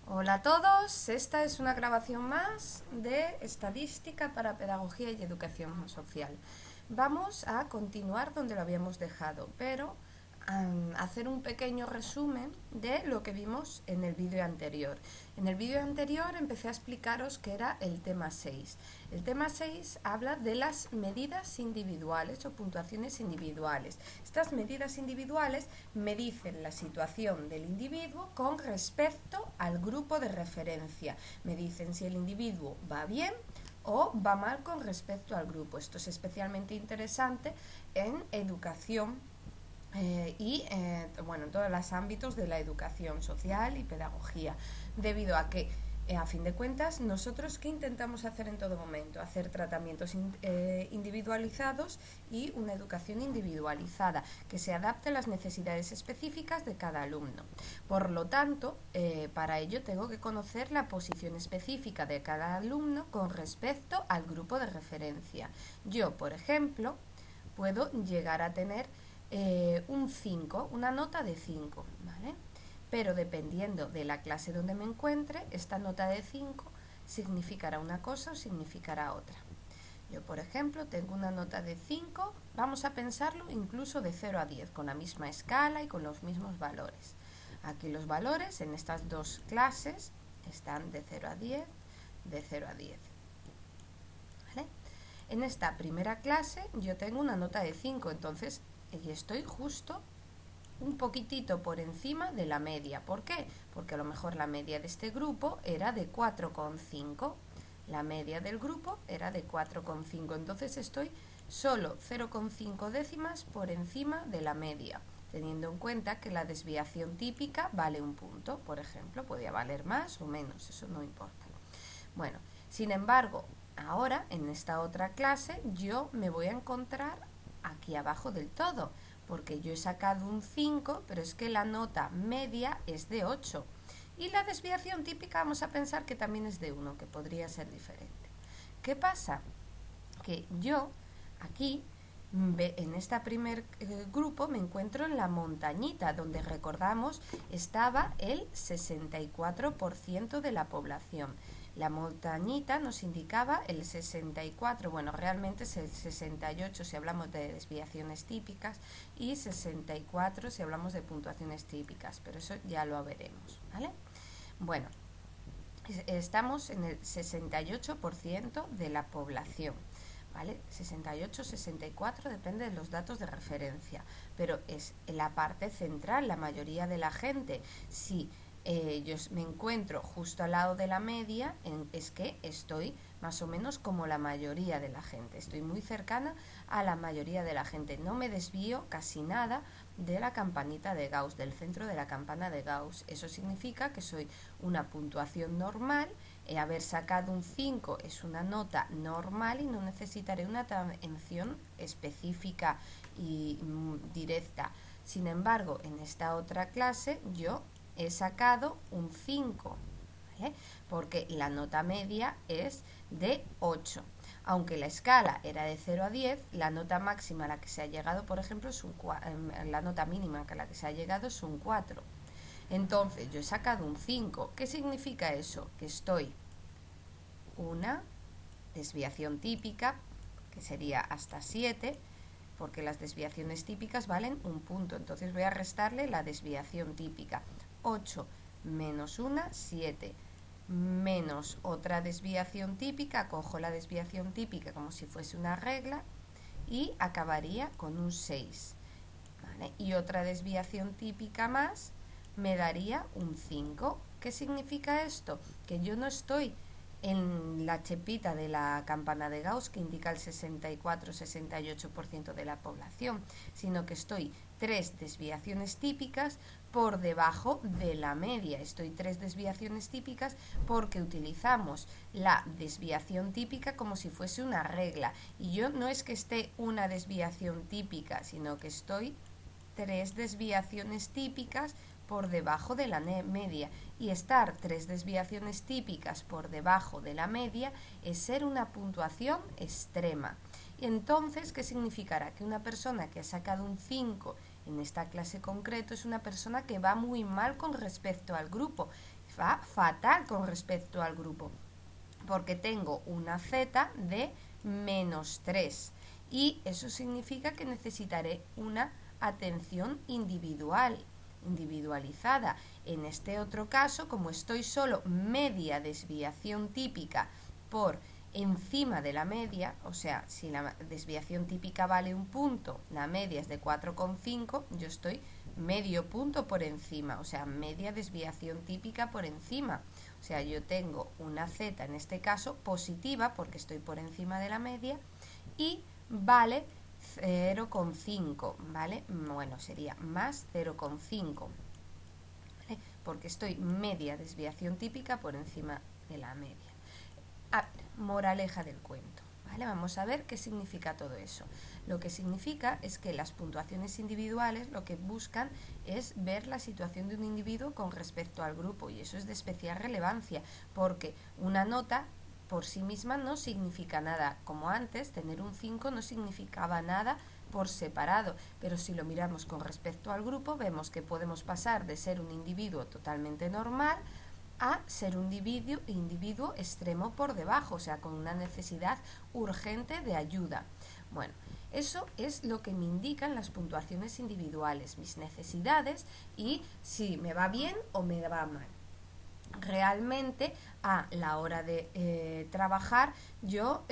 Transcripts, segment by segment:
Hola a todos, esta es una grabación más de Estadística para Pedagogía y Educación Social. Vamos a continuar donde lo habíamos dejado, pero hacer un pequeño resumen de lo que vimos en el vídeo anterior. En el vídeo anterior empecé a explicaros qué era el tema 6. El tema 6 habla de las medidas individuales o puntuaciones individuales. Estas medidas individuales me dicen la situación del individuo con respecto al grupo de referencia. Me dicen si el individuo va bien o va mal con respecto al grupo. Esto es especialmente interesante en educación en todos los ámbitos de la educación social y pedagogía, debido a que a fin de cuentas, nosotros ¿qué intentamos hacer en todo momento? Hacer tratamientos individualizados y una educación individualizada que se adapte a las necesidades específicas de cada alumno. Por lo tanto, para ello tengo que conocer la posición específica de cada alumno con respecto al grupo de referencia. Yo, por ejemplo, puedo llegar a tener un 5, una nota de 5, ¿vale? Pero dependiendo de la clase donde me encuentre, esta nota de 5 significará una cosa o significará otra. Yo, por ejemplo, tengo una nota de 5, vamos a pensarlo incluso de 0 a 10, con la misma escala y con los mismos valores. Aquí los valores en estas dos clases están de 0 a 10, de 0 a 10. ¿Vale? En esta primera clase yo tengo una nota de 5, entonces estoy justo un poquitito por encima de la media. ¿Por qué? Porque a lo mejor la media de este grupo era de 4,5. La media del grupo era de 4,5. Entonces estoy solo 0,5 décimas por encima de la media, teniendo en cuenta que la desviación típica vale un punto, por ejemplo. Podría valer más o menos, eso no importa. Bueno, sin embargo, ahora en esta otra clase yo me voy a encontrar aquí abajo del todo, porque yo he sacado un 5, pero es que la nota media es de 8. Y la desviación típica vamos a pensar que también es de 1, que podría ser diferente. ¿Qué pasa? Que yo aquí, en este primer grupo, me encuentro en la montañita, donde recordamos estaba el 64% de la población. La montañita nos indicaba el 64, bueno, realmente es el 68 si hablamos de desviaciones típicas y 64 si hablamos de puntuaciones típicas, pero eso ya lo veremos, ¿vale? Bueno, estamos en el 68% de la población, ¿vale? 68, 64, depende de los datos de referencia, pero es la parte central, la mayoría de la gente. Si yo me encuentro justo al lado de la media, es que estoy más o menos como la mayoría de la gente, estoy muy cercana a la mayoría de la gente, no me desvío casi nada de la campanita de Gauss, del centro de la campana de Gauss. Eso significa que soy una puntuación normal, haber sacado un 5 es una nota normal y no necesitaré una atención específica y directa. Sin embargo, en esta otra clase yo he sacado un 5, ¿vale? Porque la nota media es de 8. Aunque la escala era de 0 a 10, la nota máxima a la que se ha llegado, por ejemplo, es la nota mínima a la que se ha llegado es un 4. Entonces, yo he sacado un 5. ¿Qué significa eso? Que estoy una desviación típica, que sería hasta 7, porque las desviaciones típicas valen un punto. Entonces voy a restarle la desviación típica. 8 menos 1, 7. Menos otra desviación típica, cojo la desviación típica como si fuese una regla y acabaría con un 6. ¿Vale? Y otra desviación típica más me daría un 5. ¿Qué significa esto? Que yo no estoy en la chepita de la campana de Gauss que indica el 64-68% de la población, sino que estoy 3 desviaciones típicas por debajo de la media. Estoy 3 desviaciones típicas porque utilizamos la desviación típica como si fuese una regla. Y yo no es que esté una desviación típica, sino que estoy 3 desviaciones típicas por debajo de la media, y estar 3 desviaciones típicas por debajo de la media es ser una puntuación extrema. Y entonces, ¿qué significará? Que una persona que ha sacado un 5 en esta clase concreto es una persona que va muy mal con respecto al grupo. va fatal con respecto al grupo, porque tengo una z de -3 y eso significa que necesitaré una atención individualizada. En este otro caso, como estoy solo media desviación típica por encima de la media, o sea, si la desviación típica vale un punto, la media es de 4,5, yo estoy medio punto por encima, o sea, media desviación típica por encima. O sea, yo tengo una z en este caso positiva porque estoy por encima de la media y vale 0,5, ¿vale? Bueno, sería más 0,5, ¿vale? Porque estoy media desviación típica por encima de la media. Moraleja del cuento, ¿vale? Vamos a ver qué significa todo eso. Lo que significa es que las puntuaciones individuales lo que buscan es ver la situación de un individuo con respecto al grupo, y eso es de especial relevancia porque una nota por sí misma no significa nada. Como antes, tener un 5 no significaba nada por separado, pero si lo miramos con respecto al grupo, vemos que podemos pasar de ser un individuo totalmente normal a ser un individuo extremo por debajo, o sea, con una necesidad urgente de ayuda. Bueno, eso es lo que me indican las puntuaciones individuales, mis necesidades y si me va bien o me va mal. Realmente a la hora de trabajar yo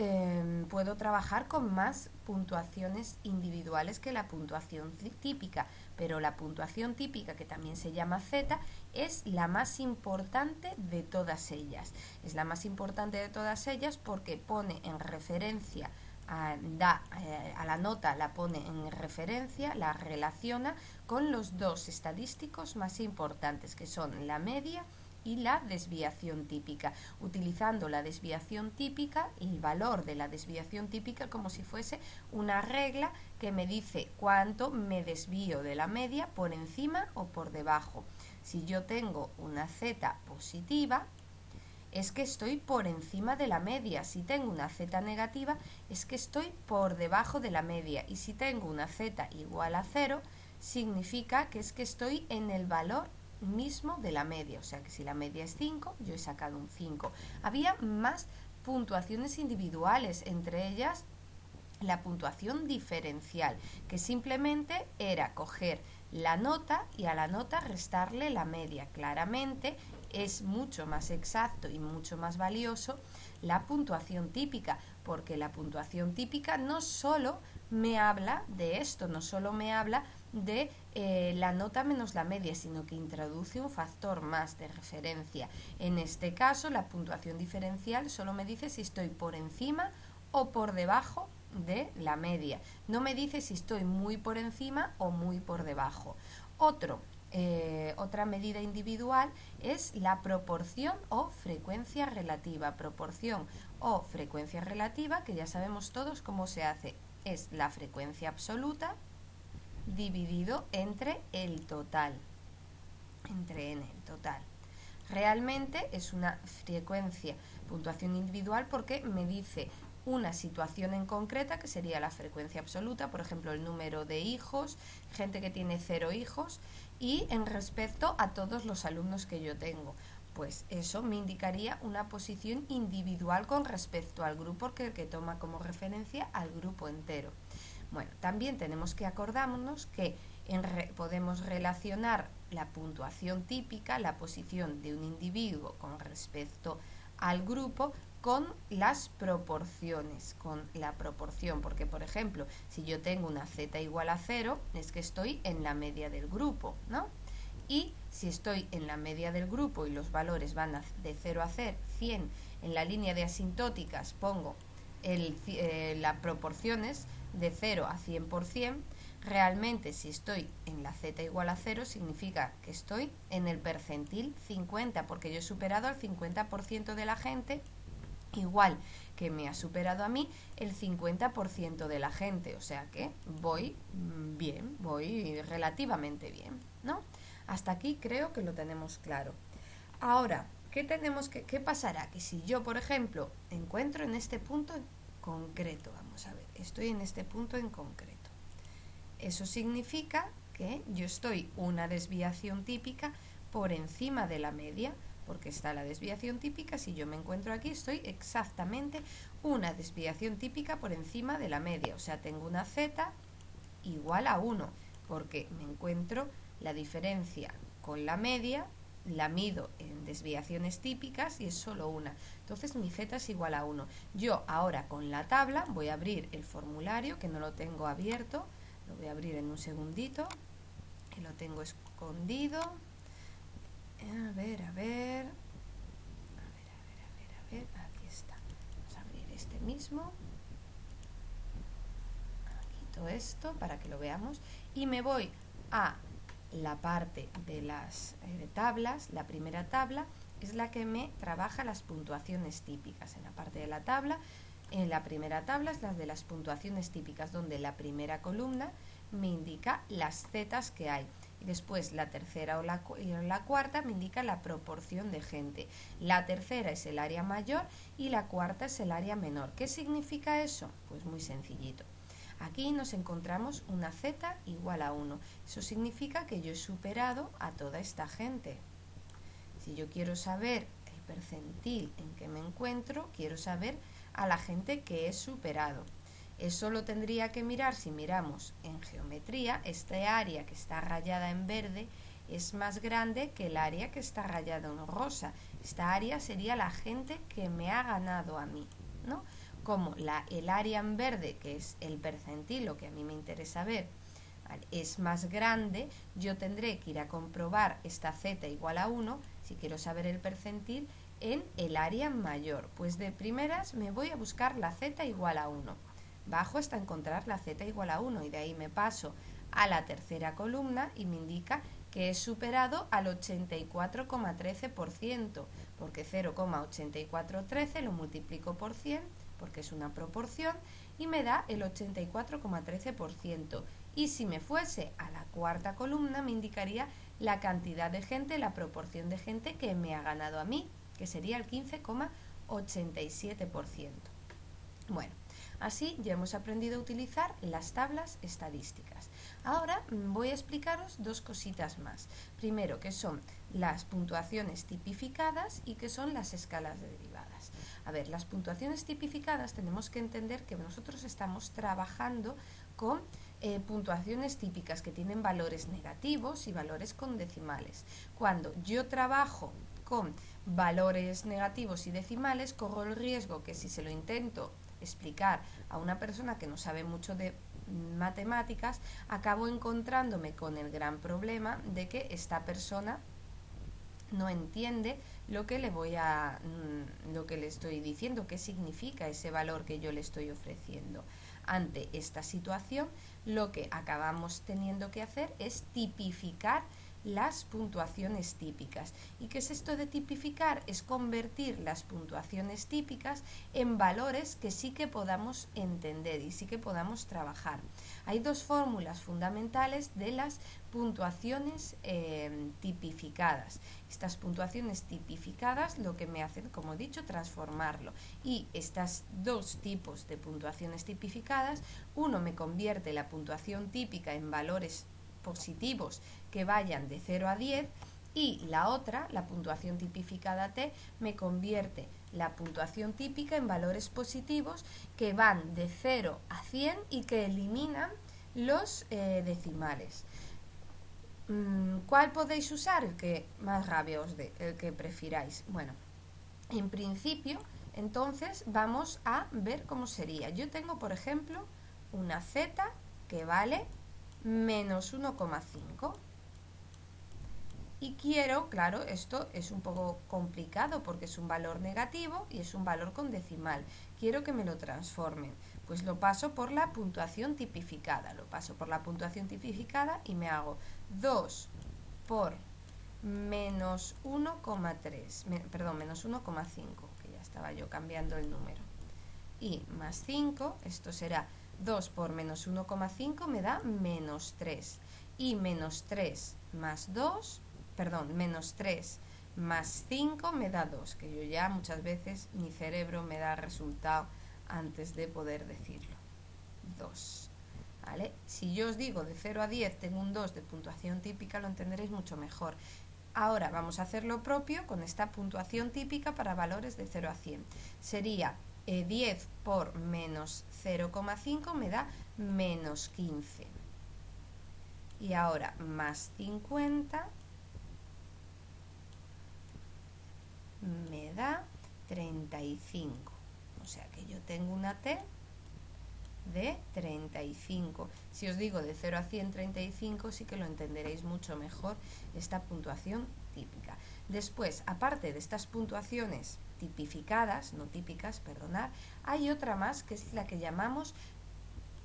puedo trabajar con más puntuaciones individuales que la puntuación típica, pero la puntuación típica, que también se llama Z, es la más importante de todas ellas. Es la más importante de todas ellas porque pone en referencia a la nota, la pone en referencia, la relaciona con los dos estadísticos más importantes, que son la media y la desviación típica, utilizando la desviación típica, el valor de la desviación típica, como si fuese una regla que me dice cuánto me desvío de la media por encima o por debajo. Si yo tengo una z positiva, es que estoy por encima de la media. Si tengo una z negativa, es que estoy por debajo de la media. Y si tengo una z igual a 0, significa que es que estoy en el valor mismo de la media, o sea que si la media es 5, yo he sacado un 5. Había más puntuaciones individuales, entre ellas la puntuación diferencial, que simplemente era coger la nota y a la nota restarle la media. Claramente es mucho más exacto y mucho más valioso la puntuación típica, porque la puntuación típica no solo me habla de esto, no solo me habla de la nota menos la media, sino que introduce un factor más de referencia. En este caso, la puntuación diferencial solo me dice si estoy por encima o por debajo de la media. No me dice si estoy muy por encima o muy por debajo. Otra medida individual es la proporción o frecuencia relativa. Proporción o frecuencia relativa, que ya sabemos todos cómo se hace. Es la frecuencia absoluta dividido entre el total. Entre n, el total. Realmente es una frecuencia, puntuación individual, porque me dice una situación en concreta, que sería la frecuencia absoluta, por ejemplo, el número de hijos, gente que tiene 0 hijos, y en respecto a todos los alumnos que yo tengo. Pues eso me indicaría una posición individual con respecto al grupo que toma como referencia al grupo entero. Bueno, también tenemos que acordarnos que podemos relacionar la puntuación típica, la posición de un individuo con respecto al grupo, con las proporciones, con la proporción, porque por ejemplo, si yo tengo una z igual a 0, es que estoy en la media del grupo, ¿no? Y si estoy en la media del grupo y los valores van de 0 a 100, en la línea de asintóticas pongo las proporciones de 0 a 100%, realmente si estoy en la z igual a 0 significa que estoy en el percentil 50, porque yo he superado al 50% de la gente, igual que me ha superado a mí el 50% de la gente, o sea que voy bien, voy relativamente bien, ¿no? Hasta aquí creo que lo tenemos claro. Ahora, ¿qué pasará? Que si yo, por ejemplo, encuentro en este punto en concreto, vamos a ver, estoy en este punto en concreto. Eso significa que yo estoy una desviación típica por encima de la media, porque está la desviación típica. Si yo me encuentro aquí, estoy exactamente una desviación típica por encima de la media, o sea, tengo una z igual a 1, porque me encuentro la diferencia con la media, la mido en desviaciones típicas y es solo una. Entonces mi z es igual a 1. Yo ahora con la tabla voy a abrir el formulario, que no lo tengo abierto, lo voy a abrir en un segundito, que lo tengo escondido. A ver, aquí está. Vamos a abrir este mismo. Quito esto para que lo veamos y me voy a la parte de las tablas. La primera tabla es la que me trabaja las puntuaciones típicas. En la parte de la tabla, en la primera tabla es la de las puntuaciones típicas, donde la primera columna me indica las zetas que hay. Y después la tercera o la cuarta me indica la proporción de gente. La tercera es el área mayor y la cuarta es el área menor. ¿Qué significa eso? Pues muy sencillito. Aquí nos encontramos una z igual a 1. Eso significa que yo he superado a toda esta gente. Si yo quiero saber el percentil en que me encuentro, quiero saber a la gente que he superado. Eso lo tendría que mirar si miramos en geometría. Este área que está rayada en verde es más grande que el área que está rayada en rosa. Esta área sería la gente que me ha ganado a mí, ¿no? Como el área en verde, que es el percentil, lo que a mí me interesa ver, es más grande, yo tendré que ir a comprobar esta z igual a 1, si quiero saber el percentil, en el área mayor. Pues de primeras me voy a buscar la z igual a 1. Bajo hasta encontrar la z igual a 1 y de ahí me paso a la tercera columna y me indica que he superado al 84,13%, porque 0,8413 lo multiplico por 100, porque es una proporción, y me da el 84,13%. Y si me fuese a la cuarta columna, me indicaría la cantidad de gente, la proporción de gente que me ha ganado a mí, que sería el 15,87%. Bueno, así ya hemos aprendido a utilizar las tablas estadísticas. Ahora voy a explicaros dos cositas más. Primero, qué son las puntuaciones tipificadas y qué son las escalas de derivadas. A ver, las puntuaciones tipificadas tenemos que entender que nosotros estamos trabajando con puntuaciones típicas que tienen valores negativos y valores con decimales. Cuando yo trabajo con valores negativos y decimales, corro el riesgo que si se lo intento explicar a una persona que no sabe mucho de matemáticas, acabo encontrándome con el gran problema de que esta persona no entiende lo que le estoy diciendo, qué significa ese valor que yo le estoy ofreciendo. Ante esta situación, lo que acabamos teniendo que hacer es tipificar las puntuaciones típicas. ¿Y qué es esto de tipificar? Es convertir las puntuaciones típicas en valores que sí que podamos entender y sí que podamos trabajar. Hay dos fórmulas fundamentales de las puntuaciones tipificadas. Estas puntuaciones tipificadas lo que me hacen, como he dicho, transformarlo. Y estos dos tipos de puntuaciones tipificadas, uno me convierte la puntuación típica en valores positivos que vayan de 0 a 10 y la otra, la puntuación tipificada T, me convierte la puntuación típica en valores positivos que van de 0 a 100 y que eliminan los decimales. ¿Cuál podéis usar? El que más rabia os dé, el que prefiráis. Bueno, en principio, entonces vamos a ver cómo sería. Yo tengo, por ejemplo, una z que vale menos 1,5 y quiero, claro, esto es un poco complicado porque es un valor negativo y es un valor con decimal, quiero que me lo transformen, pues lo paso por la puntuación tipificada, y me hago 2 por menos 1,3, perdón, menos 1,5, que ya estaba yo cambiando el número, y más 5, esto será 2 por menos 1,5 me da menos 3. Y menos 3 más 2, perdón, menos 3 más 5 me da 2. Que yo ya muchas veces mi cerebro me da resultado antes de poder decirlo. 2. ¿Vale? Si yo os digo de 0 a 10 tengo un 2 de puntuación típica, lo entenderéis mucho mejor. Ahora vamos a hacer lo propio con esta puntuación típica para valores de 0 a 100. Sería 10 por menos 0,5 me da menos 15. Y ahora más 50 me da 35. O sea que yo tengo una T de 35. Si os digo de 0 a 135, sí que lo entenderéis mucho mejor esta puntuación típica. Después, aparte de estas puntuaciones tipificadas, no típicas, perdonad, hay otra más que es la que llamamos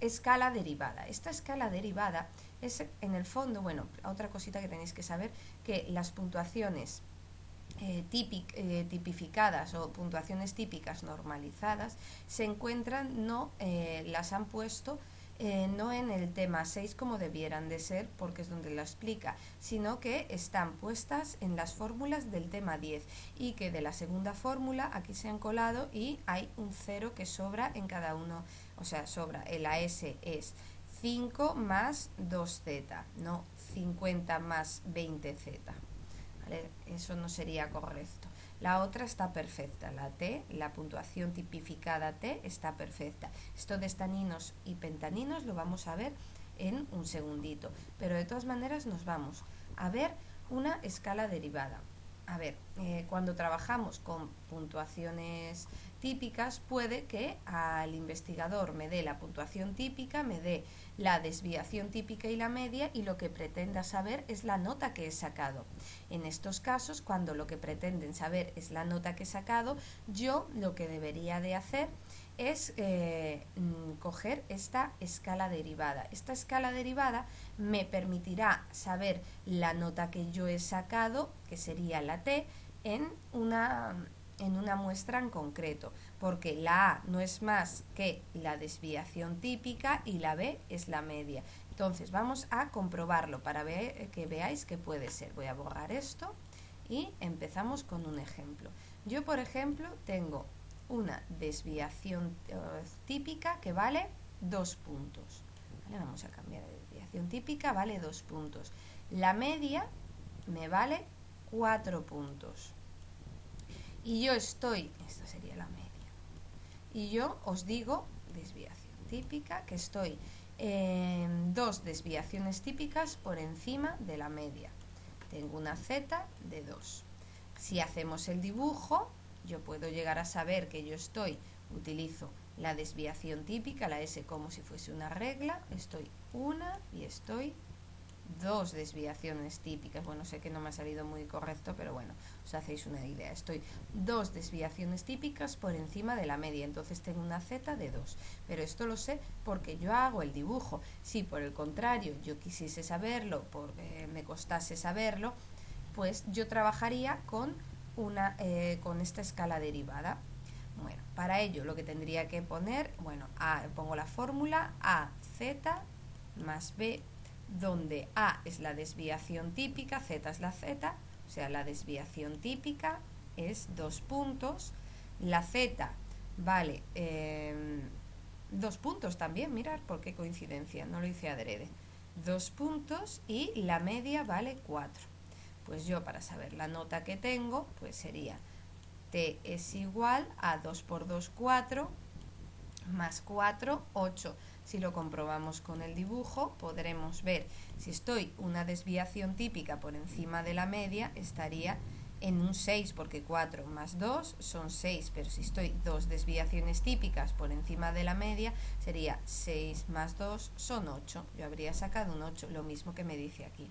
escala derivada. Esta escala derivada es, en el fondo, bueno, otra cosita que tenéis que saber, que las puntuaciones tipificadas o puntuaciones típicas normalizadas se encuentran, las han puesto no en el tema 6 como debieran de ser, porque es donde la explica, sino que están puestas en las fórmulas del tema 10 y que de la segunda fórmula aquí se han colado y hay un 0 que sobra en cada uno, o sea, sobra, la S es 5 más 2z, no 50 más 20z. ¿Vale? Eso no sería correcto. La otra está perfecta, la T, la puntuación tipificada T está perfecta. Esto de estaninos y pentaninos lo vamos a ver en un segundito, pero de todas maneras nos vamos a ver una escala derivada. A ver, cuando trabajamos con puntuaciones típicas, puede que al investigador me dé la puntuación típica, me dé la desviación típica y la media, y lo que pretenda saber es la nota que he sacado. En estos casos, cuando lo que pretenden saber es la nota que he sacado, yo lo que debería de hacer es coger esta escala derivada. Esta escala derivada me permitirá saber la nota que yo he sacado, que sería la T, en una muestra en concreto, porque la A no es más que la desviación típica y la B es la media. Entonces vamos a comprobarlo para que veáis que puede ser. Voy a borrar esto y empezamos con un ejemplo. Yo, por ejemplo, tengo una desviación típica que vale 2 puntos. ¿Vale? Vamos a cambiar de desviación típica, vale 2 puntos. La media me vale 4 puntos. Y yo estoy, esta sería la media, y yo os digo, desviación típica, que estoy en 2 desviaciones típicas por encima de la media. Tengo una Z de 2. Si hacemos el dibujo, yo puedo llegar a saber que yo utilizo la desviación típica, la S como si fuese una regla, estoy una y estoy 2 desviaciones típicas. Bueno, sé que no me ha salido muy correcto, pero bueno, os hacéis una idea. Estoy 2 desviaciones típicas por encima de la media, entonces tengo una Z de 2. Pero esto lo sé porque yo hago el dibujo. Si por el contrario yo quisiese saberlo, me costase saberlo, pues yo trabajaría con esta escala derivada. Bueno, para ello lo que tendría que poner, bueno, pongo la fórmula A, Z más B, donde A es la desviación típica, Z es la Z, o sea, la desviación típica es 2 puntos, la Z vale 2 puntos también, mirad por qué coincidencia, no lo hice adrede, 2 puntos, y la media vale 4. Pues yo, para saber la nota que tengo, pues sería T es igual a 2 por 2, 4, más 4, 8. Si lo comprobamos con el dibujo, podremos ver, si estoy una desviación típica por encima de la media, estaría en un 6, porque 4 más 2 son 6, pero si estoy 2 desviaciones típicas por encima de la media, sería 6 más 2 son 8. Yo habría sacado un 8, lo mismo que me dice aquí.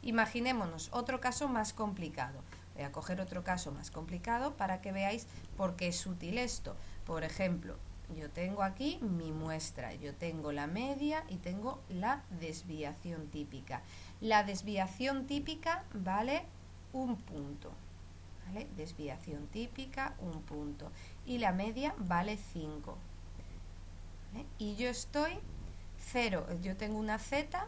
Imaginémonos otro caso más complicado. Voy a coger otro caso más complicado para que veáis por qué es útil esto. Por ejemplo, yo tengo aquí mi muestra, yo tengo la media y tengo la desviación típica. La desviación típica vale 1 punto, ¿vale? Desviación típica, 1 punto. Y la media vale 5. ¿Vale? Y yo estoy 0, yo tengo una Z,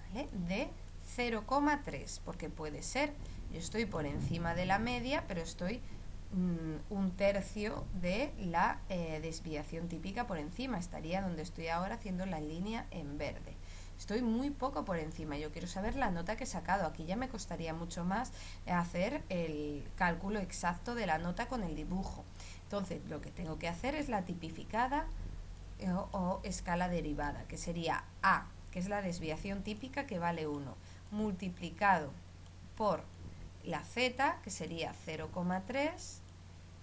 ¿vale?, de 0,3, porque puede ser, yo estoy por encima de la media, pero estoy un tercio de la desviación típica por encima, estaría donde estoy ahora haciendo la línea en verde. estoy muy poco por encima. Yo quiero saber la nota que he sacado. Aquí ya me costaría mucho más hacer el cálculo exacto de la nota con el dibujo. Entonces, lo que tengo que hacer es la tipificada o escala derivada, que sería A, que es la desviación típica, que vale 1, multiplicado por la z, que sería 0,3,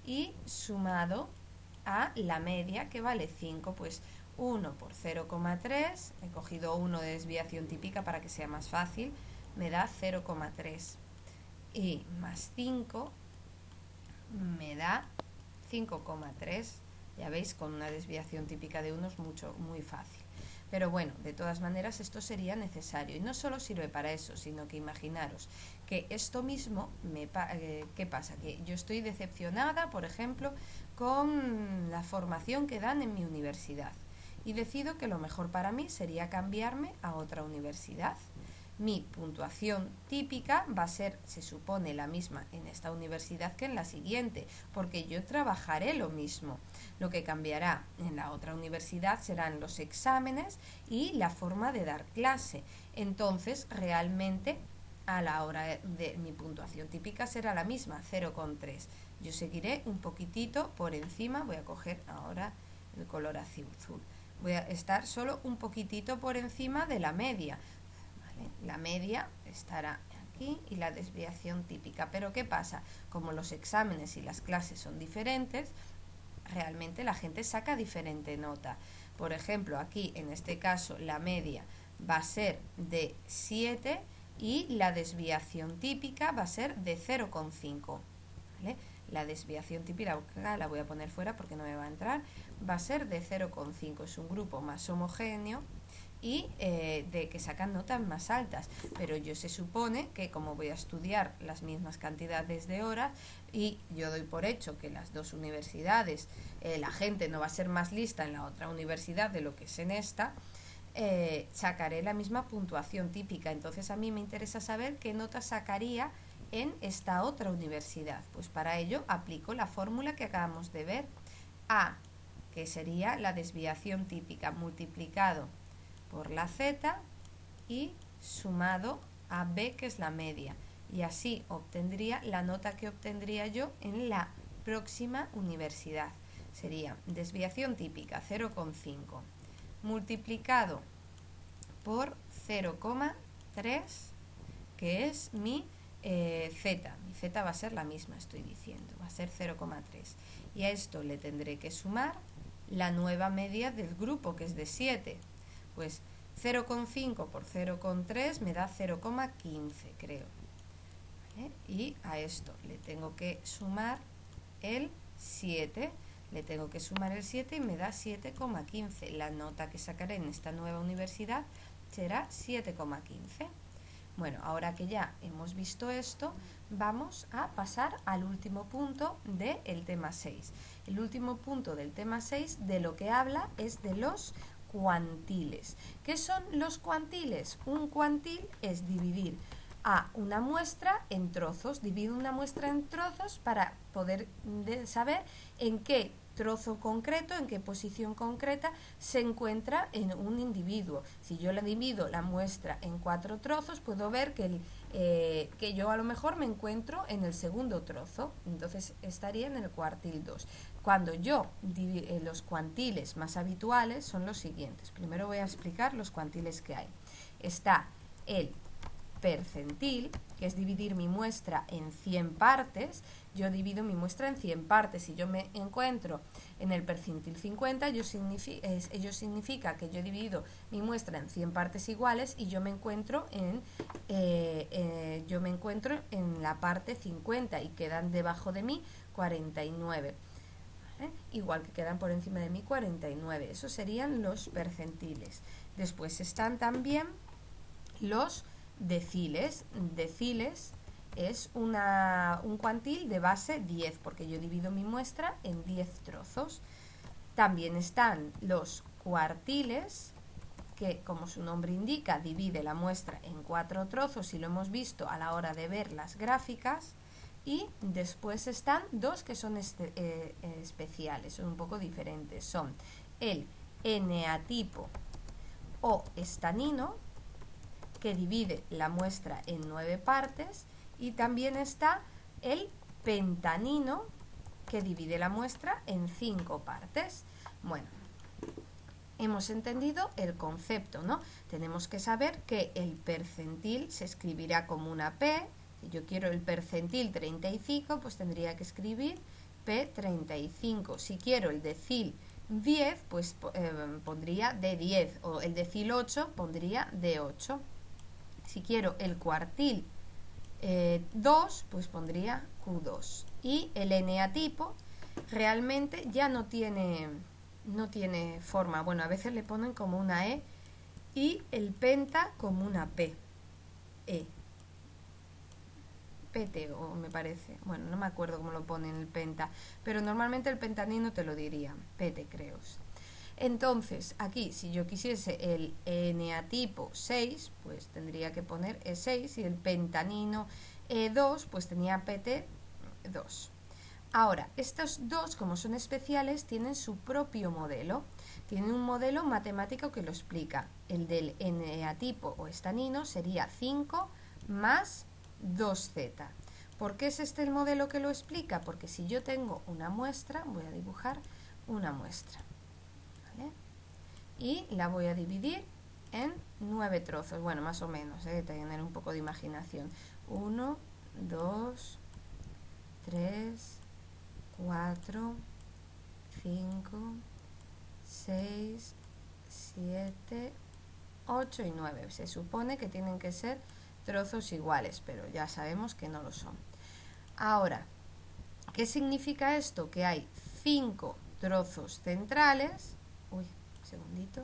y sumado a la media, que vale 5, pues 1 por 0,3, he cogido 1 de desviación típica para que sea más fácil, me da 0,3, y más 5 me da 5,3. Ya veis, con una desviación típica de 1 es muy fácil. Pero bueno, de todas maneras esto sería necesario. Y no solo sirve para eso, sino que imaginaros que esto mismo, ¿qué pasa? Que yo estoy decepcionada, por ejemplo, con la formación que dan en mi universidad. Y decido que lo mejor para mí sería cambiarme a otra universidad. Mi puntuación típica va a ser, se supone, la misma en esta universidad que en la siguiente, porque yo trabajaré lo mismo. Lo que cambiará en la otra universidad serán los exámenes y la forma de dar clase. Entonces, realmente, a la hora de mi puntuación típica será la misma, 0,3. Yo seguiré un poquitito por encima, voy a coger ahora el color azul. Voy a estar solo un poquitito por encima de la media. La media estará aquí y la desviación típica. Pero ¿qué pasa? Como los exámenes y las clases son diferentes, realmente la gente saca diferente nota. Por ejemplo, aquí en este caso la media va a ser de 7 y la desviación típica va a ser de 0,5. ¿Vale? La desviación típica la voy a poner fuera porque no me va a entrar. Va a ser de 0,5. Es un grupo más homogéneo y de que sacan notas más altas, pero yo se supone que como voy a estudiar las mismas cantidades de horas y yo doy por hecho que las dos universidades, la gente no va a ser más lista en la otra universidad de lo que es en esta, sacaré la misma puntuación típica. Entonces a mí me interesa saber qué nota sacaría en esta otra universidad. Pues para ello aplico la fórmula que acabamos de ver, A, que sería la desviación típica multiplicado por la z y sumado a b, que es la media, y así obtendría la nota que obtendría yo en la próxima universidad. Sería desviación típica 0,5 multiplicado por 0,3, que es mi z. Mi z va a ser la misma, estoy diciendo, va a ser 0,3, y a esto le tendré que sumar la nueva media del grupo, que es de 7. Pues 0,5 por 0,3 me da 0,15, creo. ¿Vale? Y a esto le tengo que sumar el 7. Le tengo que sumar el 7 y me da 7,15. La nota que sacaré en esta nueva universidad será 7,15. Bueno, ahora que ya hemos visto esto, vamos a pasar al último punto del tema 6. El último punto del tema 6 de lo que habla es de los cuantiles. ¿Qué son los cuantiles? Un cuantil es dividir a una muestra en trozos. Divido una muestra en trozos para poder saber en qué trozo concreto, en qué posición concreta se encuentra en un individuo. Si yo le divido la muestra en 4 trozos, puedo ver que yo a lo mejor me encuentro en el segundo trozo, entonces estaría en el cuartil 2. Cuando yo los cuantiles más habituales son los siguientes. Primero voy a explicar los cuantiles que hay. Está el percentil, que es dividir mi muestra en 100 partes. Yo divido mi muestra en 100 partes. Si yo me encuentro en el percentil 50, ello significa que yo he dividido mi muestra en 100 partes iguales y yo me encuentro en la parte 50 y quedan debajo de mí 49. Igual que quedan por encima de mí 49. Esos serían los percentiles. Después están también los deciles. Deciles es un cuantil de base 10, porque yo divido mi muestra en 10 trozos. También están los cuartiles, que como su nombre indica, divide la muestra en 4 trozos, y lo hemos visto a la hora de ver las gráficas. Y después están dos que son especiales, son un poco diferentes. Son el eneatipo o estanino, que divide la muestra en 9 partes, y también está el pentanino, que divide la muestra en 5 partes. Bueno, hemos entendido el concepto, ¿no? Tenemos que saber que el percentil se escribirá como una P. Si yo quiero el percentil 35, pues tendría que escribir P35. Si quiero el decil 10, pues pondría D10, o el decil 8 pondría D8. Si quiero el cuartil 2, pues pondría Q2. Y el eneatipo realmente ya no tiene forma. Bueno, a veces le ponen como una E, y el penta como una P. PT, o me parece. Bueno, no me acuerdo cómo lo ponen el penta, pero normalmente el pentanino te lo diría. PT, creo. Entonces, aquí, si yo quisiese el eneatipo 6, pues tendría que poner E6, y el pentanino E2, pues tenía PT2. Ahora, estos dos, como son especiales, tienen su propio modelo. Tienen un modelo matemático que lo explica. El del eneatipo o estanino sería 5 más 2z. ¿Por qué es este el modelo que lo explica? Porque si yo tengo una muestra, voy a dibujar una muestra, ¿vale? Y la voy a dividir en 9 trozos, bueno, más o menos, tener un poco de imaginación. 1, 2, 3, 4, 5, 6, 7, 8 y 9. Se supone que tienen que ser trozos iguales, pero ya sabemos que no lo son. Ahora, ¿qué significa esto? Que hay 5 trozos centrales. Uy, un segundito.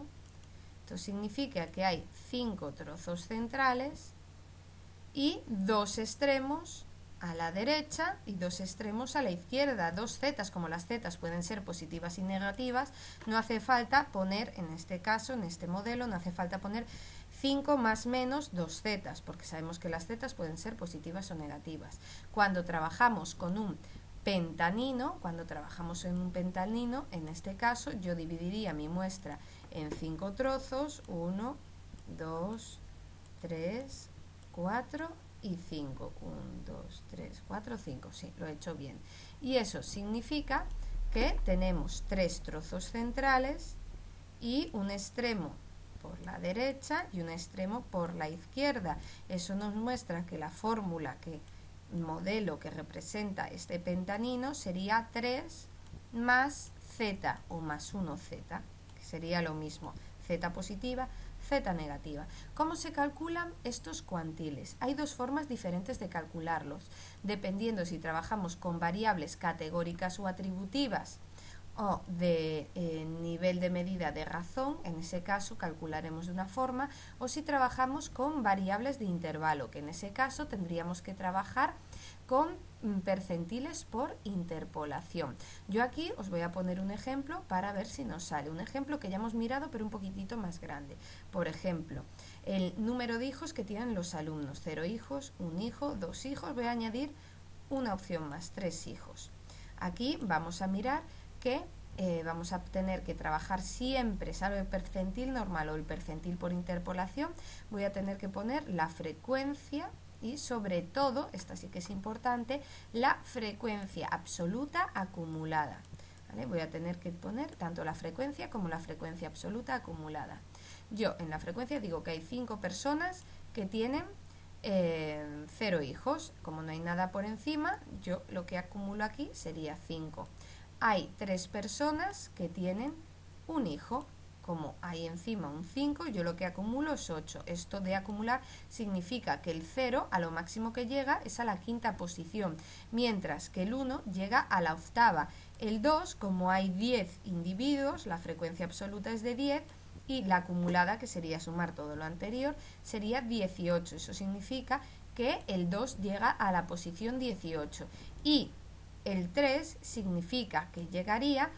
Esto significa que hay 5 trozos centrales y 2 extremos a la derecha y 2 extremos a la izquierda. 2 zetas, como las zetas pueden ser positivas y negativas, no hace falta poner, en este caso, en este modelo, no hace falta poner 5 más menos 2 zetas, porque sabemos que las zetas pueden ser positivas o negativas. Cuando trabajamos con un pentanino, en este caso, yo dividiría mi muestra en 5 trozos, 1, 2, 3, 4 y 5. 1, 2, 3, 4, 5. Sí, lo he hecho bien. Y eso significa que tenemos 3 trozos centrales y un extremo por la derecha y un extremo por la izquierda. Eso nos muestra que la fórmula, modelo que representa este pentanino sería 3 más z o más 1z, que sería lo mismo, z positiva, z negativa. ¿Cómo se calculan estos cuantiles? Hay dos formas diferentes de calcularlos, dependiendo si trabajamos con variables categóricas o atributivas o de nivel de medida de razón. En ese caso calcularemos de una forma, o si trabajamos con variables de intervalo, que en ese caso tendríamos que trabajar con percentiles por interpolación. Yo aquí os voy a poner un ejemplo para ver si nos sale. Un ejemplo que ya hemos mirado, pero un poquitito más grande. Por ejemplo, el número de hijos que tienen los alumnos: 0 hijos, 1 hijo, 2 hijos. Voy a añadir una opción más: 3 hijos. Aquí vamos a mirar que vamos a tener que trabajar siempre, salvo el percentil normal o el percentil por interpolación, voy a tener que poner la frecuencia y, sobre todo, esta sí que es importante, la frecuencia absoluta acumulada, ¿vale? Voy a tener que poner tanto la frecuencia como la frecuencia absoluta acumulada. Yo en la frecuencia digo que hay 5 personas que tienen 0 hijos. Como no hay nada por encima, yo lo que acumulo aquí sería 5. Hay 3 personas que tienen un hijo. Como hay encima un 5, yo lo que acumulo es 8. Esto de acumular significa que el 0 a lo máximo que llega es a la 5ª posición, mientras que el 1 llega a la 8ª. El 2, como hay 10 individuos, la frecuencia absoluta es de 10, y la acumulada, que sería sumar todo lo anterior, sería 18. Eso significa que el 2 llega a la posición 18. Y el 3 significa que llegaría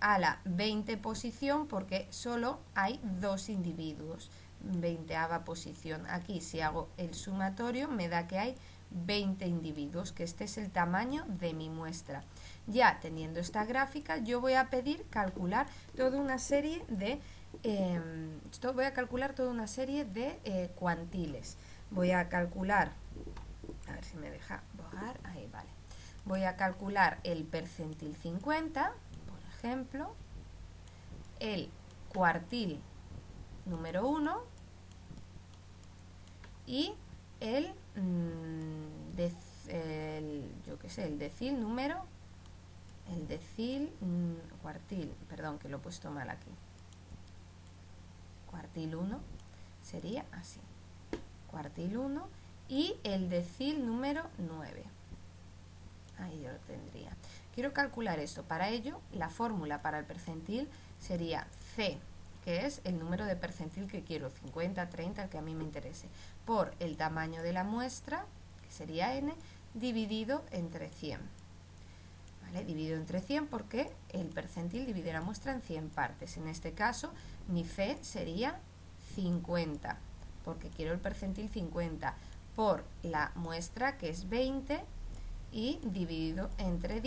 a la 20 posición, porque solo hay 2 individuos. 20ª posición. Aquí, si hago el sumatorio, me da que hay 20 individuos, que este es el tamaño de mi muestra. Ya teniendo esta gráfica, yo voy a pedir calcular toda una serie de voy a calcular toda una serie de cuantiles. Voy a calcular, a ver si me deja borrar, ahí vale. Voy a calcular el percentil 50, por ejemplo, el cuartil número 1 y el decil número, cuartil, perdón que lo he puesto mal aquí, cuartil 1 sería así, cuartil 1 y el decil número 9. Ahí yo lo tendría. Quiero calcular esto. Para ello, la fórmula para el percentil sería C, que es el número de percentil que quiero, 50, 30, el que a mí me interese, por el tamaño de la muestra, que sería N, dividido entre 100. ¿Vale? Dividido entre 100 porque el percentil divide la muestra en 100 partes. En este caso, mi C sería 50, porque quiero el percentil 50, por la muestra, que es 20, y dividido entre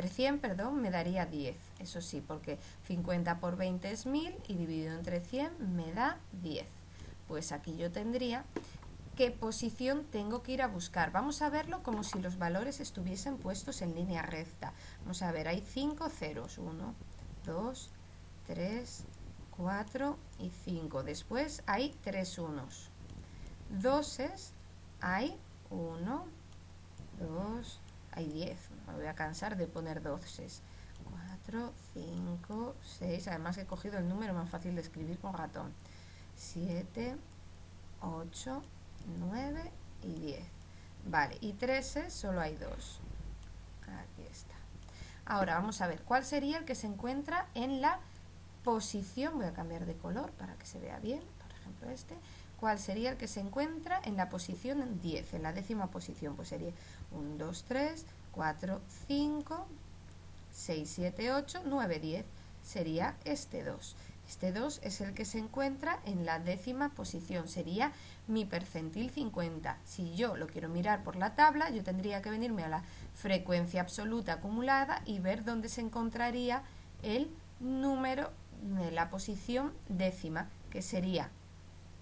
100, perdón, me daría 10. Eso sí, porque 50 por 20 es 1000 y dividido entre 100 me da 10. Pues aquí yo tendría qué posición tengo que ir a buscar. Vamos a verlo como si los valores estuviesen puestos en línea recta. Vamos a ver, hay 5 ceros. 1, 2, 3, 4 y 5. Después hay 3 unos. Doses hay 1, 2, hay 10, no me voy a cansar de poner doses, 4, 5, 6, además he cogido el número más fácil de escribir con ratón, 7, 8, 9 y 10, vale, y 13 solo hay 2, aquí está. Ahora vamos a ver cuál sería el que se encuentra en la posición, voy a cambiar de color para que se vea bien, por ejemplo este. ¿Cuál sería el que se encuentra en la posición 10, en la décima posición? Pues sería 1, 2, 3, 4, 5, 6, 7, 8, 9, 10. Sería este 2. Este 2 es el que se encuentra en la décima posición. Sería mi percentil 50. Si yo lo quiero mirar por la tabla, yo tendría que venirme a la frecuencia absoluta acumulada y ver dónde se encontraría el número de la posición décima, que sería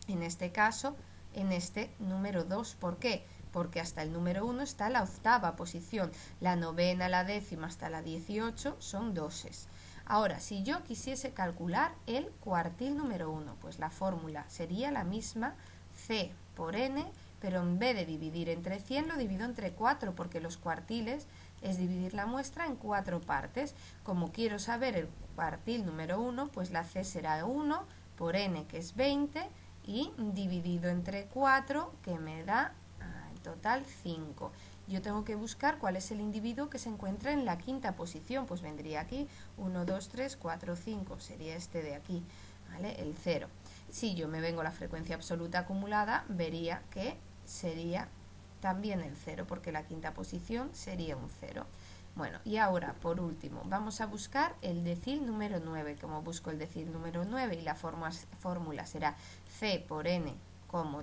en este caso, en este número 2. ¿Por qué? Porque hasta el número 1 está la octava posición. La novena, la décima hasta la 18 son doses. Ahora, si yo quisiese calcular el cuartil número 1, pues la fórmula sería la misma, C por N, pero en vez de dividir entre 100 lo divido entre 4, porque los cuartiles es dividir la muestra en 4 partes. Como quiero saber el cuartil número 1, pues la C será 1 por N, que es 20, y dividido entre 4, que me da en total 5. Yo tengo que buscar cuál es el individuo que se encuentra en la quinta posición, pues vendría aquí 1, 2, 3, 4, 5, sería este de aquí, ¿vale? El 0. Si yo me vengo a la frecuencia absoluta acumulada, vería que sería también el 0, porque la quinta posición sería un 0. Bueno, y ahora, por último, vamos a buscar el decil número 9. Como busco el decil número 9 y la fórmula será C por N, como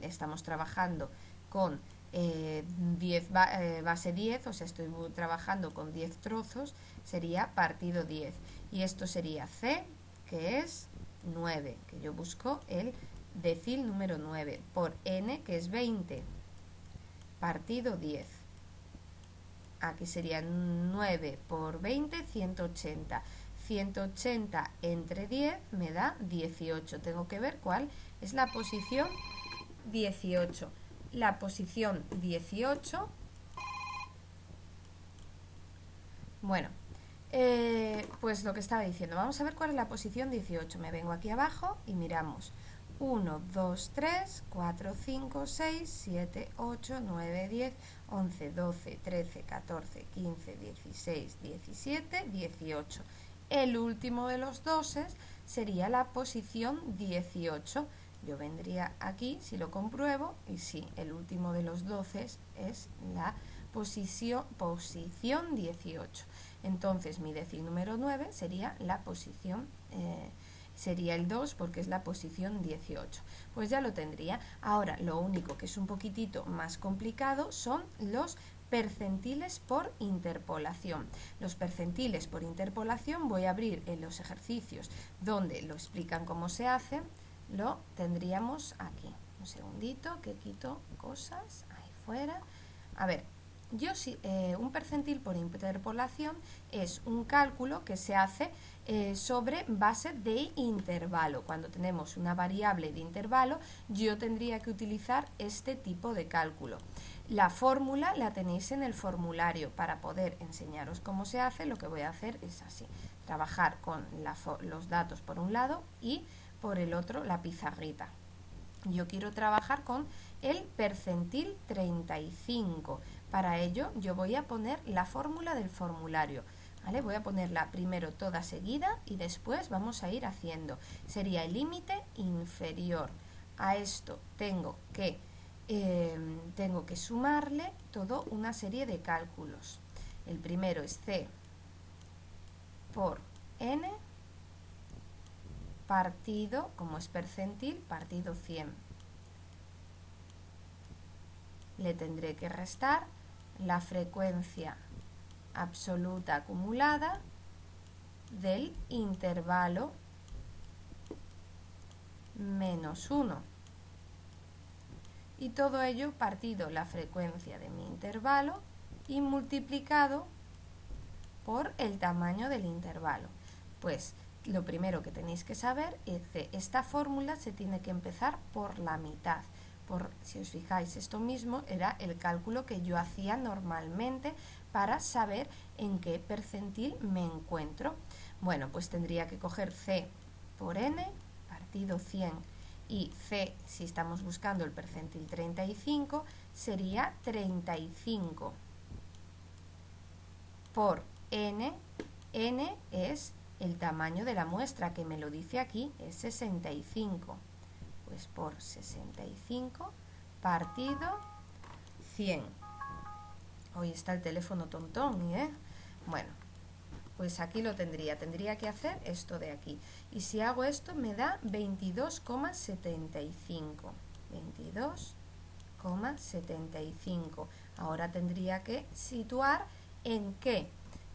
estamos trabajando con base 10, o sea, estoy trabajando con 10 trozos, sería partido 10. Y esto sería C, que es 9, que yo busco el decil número 9, por N, que es 20, partido 10. Aquí sería 9 por 20, 180. 180 entre 10 me da 18. Tengo que ver cuál es la posición 18. La posición 18, bueno, pues lo que estaba diciendo, vamos a ver cuál es la posición 18. Me vengo aquí abajo y miramos. 1, 2, 3, 4, 5, 6, 7, 8, 9, 10, 11, 12, 13, 14, 15, 16, 17, 18. El último de los doses sería la posición 18. Yo vendría aquí, si lo compruebo, y sí, el último de los 12 es la posición 18. Entonces mi decil número 9 sería la posición sería el 2, porque es la posición 18. Pues ya lo tendría. Ahora, lo único que es un poquitito más complicado son los percentiles por interpolación. Los percentiles por interpolación voy a abrir en los ejercicios donde lo explican cómo se hace, lo tendríamos aquí. Un segundito que quito cosas, ahí fuera. A ver, un percentil por interpolación es un cálculo que se hace sobre base de intervalo. Cuando tenemos una variable de intervalo, yo tendría que utilizar este tipo de cálculo. La fórmula la tenéis en el formulario. Para poder enseñaros cómo se hace, lo que voy a hacer es así: trabajar con los datos por un lado y por el otro la pizarrita. Yo quiero trabajar con el percentil 35. Para ello yo voy a poner la fórmula del formulario, ¿vale? Voy a ponerla primero toda seguida y después vamos a ir haciendo. Sería el límite inferior. A esto tengo que sumarle toda una serie de cálculos. El primero es C por N partido, como es percentil, partido 100. Le tendré que restar la frecuencia absoluta acumulada del intervalo menos 1. Y todo ello partido la frecuencia de mi intervalo y multiplicado por el tamaño del intervalo. Pues lo primero que tenéis que saber es que esta fórmula se tiene que empezar por la mitad. Si os fijáis, esto mismo era el cálculo que yo hacía normalmente para saber en qué percentil me encuentro. Bueno, pues tendría que coger C por N partido 100 y C, si estamos buscando el percentil 35, sería 35 por N. N es el tamaño de la muestra, que me lo dice aquí, es 65. Pues por 65 partido 100. Hoy está el teléfono tontón, ¿eh? Bueno, pues aquí lo tendría que hacer esto de aquí. Y si hago esto me da 22,75. 22,75. Ahora tendría que situar en qué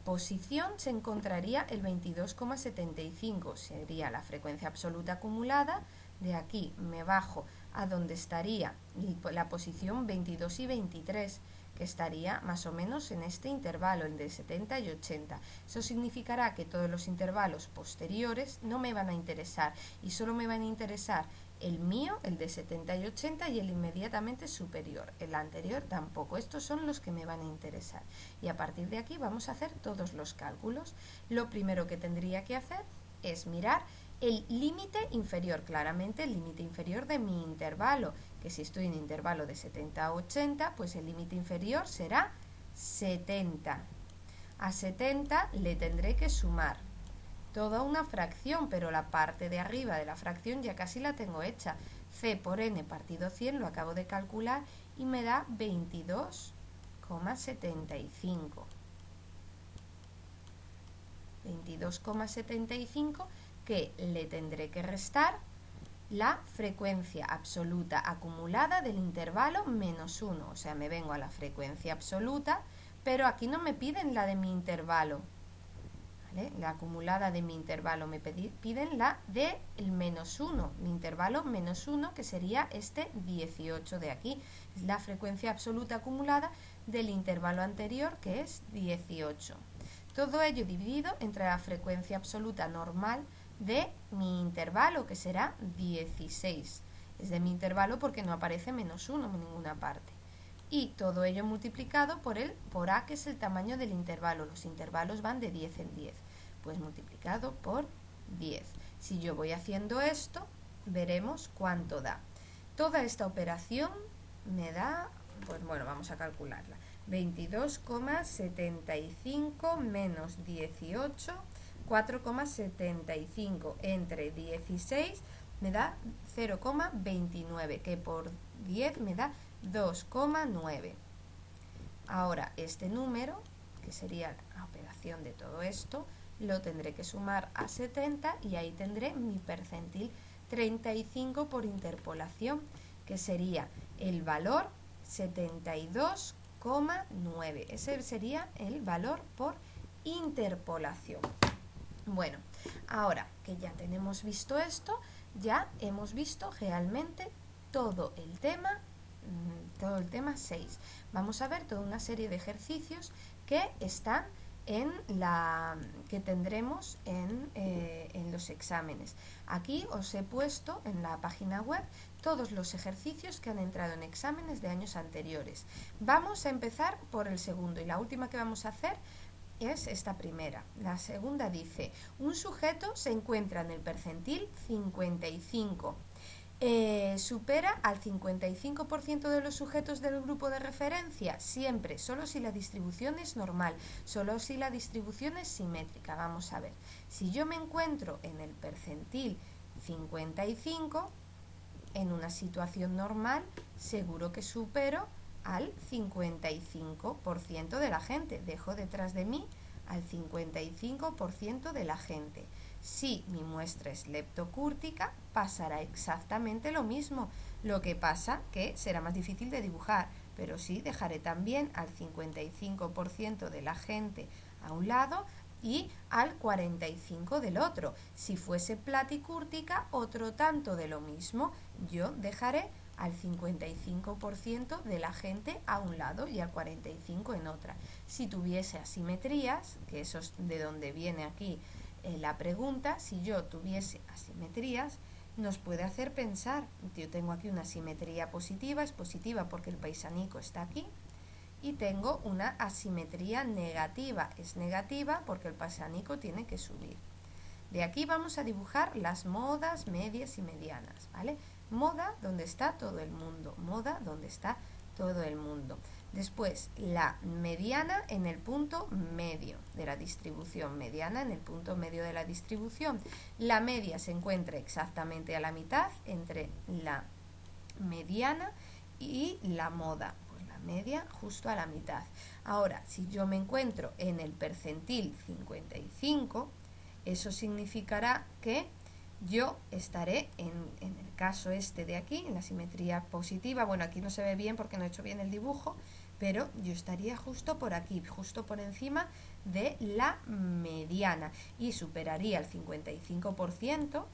posición se encontraría el 22,75. Sería la frecuencia absoluta acumulada. De aquí me bajo a donde estaría la posición 22 y 23, que estaría más o menos en este intervalo, el de 70 y 80. Eso significará que todos los intervalos posteriores no me van a interesar y solo me van a interesar el mío, el de 70 y 80, y el inmediatamente superior. El anterior tampoco. Estos son los que me van a interesar. Y a partir de aquí vamos a hacer todos los cálculos. Lo primero que tendría que hacer es mirar el límite inferior, claramente el límite inferior de mi intervalo, que si estoy en intervalo de 70 a 80, pues el límite inferior será 70. A 70 le tendré que sumar toda una fracción, pero la parte de arriba de la fracción ya casi la tengo hecha. C por N partido 100 lo acabo de calcular y me da 22,75. 22,75 que le tendré que restar la frecuencia absoluta acumulada del intervalo menos 1. O sea, me vengo a la frecuencia absoluta, pero aquí no me piden la de mi intervalo, ¿vale? La acumulada de mi intervalo, me piden la de el menos 1, mi intervalo menos 1, que sería este 18 de aquí. Es la frecuencia absoluta acumulada del intervalo anterior, que es 18. Todo ello dividido entre la frecuencia absoluta normal de mi intervalo, que será 16. Es de mi intervalo porque no aparece menos 1 en ninguna parte. Y todo ello multiplicado por A, que es el tamaño del intervalo. Los intervalos van de 10 en 10. Pues multiplicado por 10. Si yo voy haciendo esto, veremos cuánto da. Toda esta operación me da, pues bueno, vamos a calcularla. 22,75 menos 18, 4,75 entre 16 me da 0,29, que por 10 me da 2,9. Ahora este número, que sería la operación de todo esto, lo tendré que sumar a 70 y ahí tendré mi percentil 35 por interpolación, que sería el valor 72,5. 2,9. Ese sería el valor por interpolación. Bueno, ahora que ya tenemos visto esto, ya hemos visto realmente todo el tema 6. Vamos a ver toda una serie de ejercicios que están que tendremos en los exámenes. Aquí os he puesto en la página web todos los ejercicios que han entrado en exámenes de años anteriores. Vamos a empezar por el segundo y la última que vamos a hacer es esta primera. La segunda dice: un sujeto se encuentra en el percentil 55. ¿Supera al 55% de los sujetos del grupo de referencia? Siempre, solo si la distribución es normal, solo si la distribución es simétrica. Vamos a ver, si yo me encuentro en el percentil 55, en una situación normal, seguro que supero al 55% de la gente. Dejo detrás de mí al 55% de la gente. Si mi muestra es leptocúrtica, pasará exactamente lo mismo. Lo que pasa que será más difícil de dibujar, pero sí dejaré también al 55% de la gente a un lado y al 45% del otro. Si fuese platicúrtica, otro tanto de lo mismo. Yo dejaré al 55% de la gente a un lado y al 45% en otra. Si tuviese asimetrías, que eso es de donde viene aquí la pregunta, si yo tuviese asimetrías, nos puede hacer pensar, yo tengo aquí una asimetría positiva, es positiva porque el paisanico está aquí, y tengo una asimetría negativa, es negativa porque el paisanico tiene que subir. De aquí vamos a dibujar las modas, medias y medianas, ¿vale? Moda, donde está todo el mundo, moda, donde está todo el mundo. Después, la mediana en el punto medio de la distribución, mediana en el punto medio de la distribución. La media se encuentra exactamente a la mitad entre la mediana y la moda. Pues la media justo a la mitad. Ahora, si yo me encuentro en el percentil 55, eso significará que yo estaré en el caso este de aquí, en la simetría positiva. Bueno, aquí no se ve bien porque no he hecho bien el dibujo, pero yo estaría justo por aquí, justo por encima de la mediana y superaría el 55%,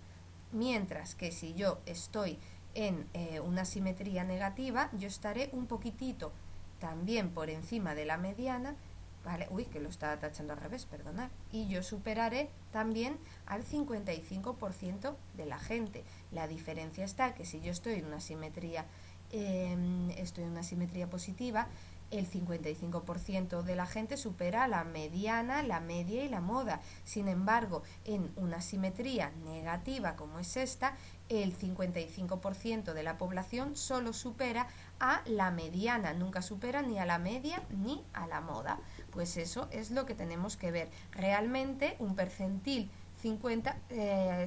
mientras que si yo estoy en una simetría negativa, yo estaré un poquitito también por encima de la mediana, ¿vale? Uy, que lo estaba tachando al revés, perdonad. Y yo superaré también al 55% de la gente. La diferencia está que si yo estoy en una simetría positiva, el 55% de la gente supera la mediana, la media y la moda. Sin embargo, en una simetría negativa como es esta, el 55% de la población solo supera a la mediana, nunca supera ni a la media ni a la moda. Pues eso es lo que tenemos que ver. Realmente un percentil 50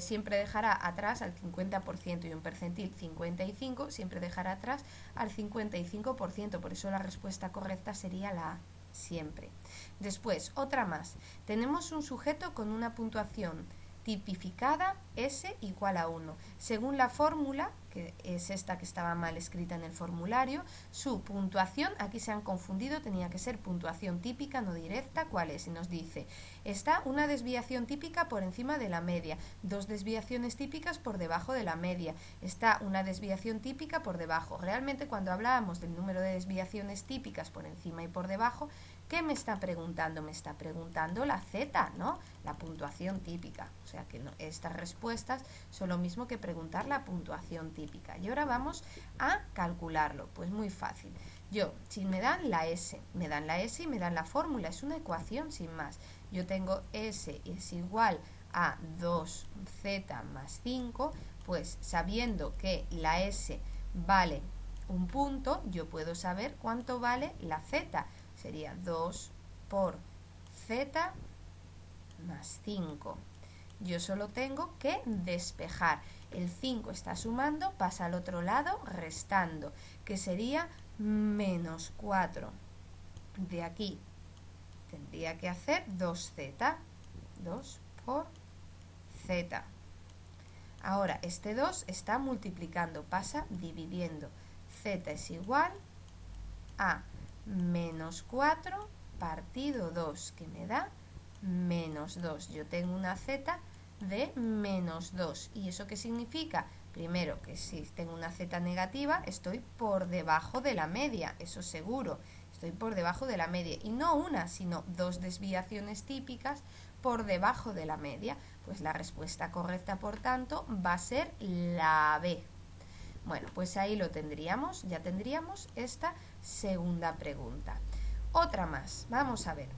siempre dejará atrás al 50% y un percentil 55 siempre dejará atrás al 55%. Por eso la respuesta correcta sería la A, siempre. Después, otra más. Tenemos un sujeto con una puntuación tipificada S igual a 1. Según la fórmula, que es esta que estaba mal escrita en el formulario, su puntuación, aquí se han confundido, tenía que ser puntuación típica, no directa. ¿Cuál es? Y nos dice, está una desviación típica por encima de la media, dos desviaciones típicas por debajo de la media, está una desviación típica por debajo. Realmente cuando hablábamos del número de desviaciones típicas por encima y por debajo, ¿qué me está preguntando? Me está preguntando la Z, ¿no? La puntuación típica. O sea que no, estas respuestas son lo mismo que preguntar la puntuación típica. Y ahora vamos a calcularlo. Pues muy fácil. Yo, si me dan la S y me dan la fórmula, es una ecuación sin más. Yo tengo S es igual a 2Z más 5, pues sabiendo que la S vale un punto, yo puedo saber cuánto vale la Z. Sería 2 por Z más 5. Yo solo tengo que despejar. El 5 está sumando, pasa al otro lado restando, que sería menos 4. De aquí tendría que hacer 2Z. 2 por Z. Ahora, este 2 está multiplicando, pasa dividiendo. Z es igual a menos 4 partido 2, que me da menos 2. Yo tengo una z de menos 2. ¿Y eso qué significa? Primero, que si tengo una z negativa, estoy por debajo de la media, eso seguro. Estoy por debajo de la media. Y no una, sino dos desviaciones típicas por debajo de la media. Pues la respuesta correcta, por tanto, va a ser la B. Bueno, pues ahí lo tendríamos, ya tendríamos esta segunda pregunta. Otra más, vamos a ver.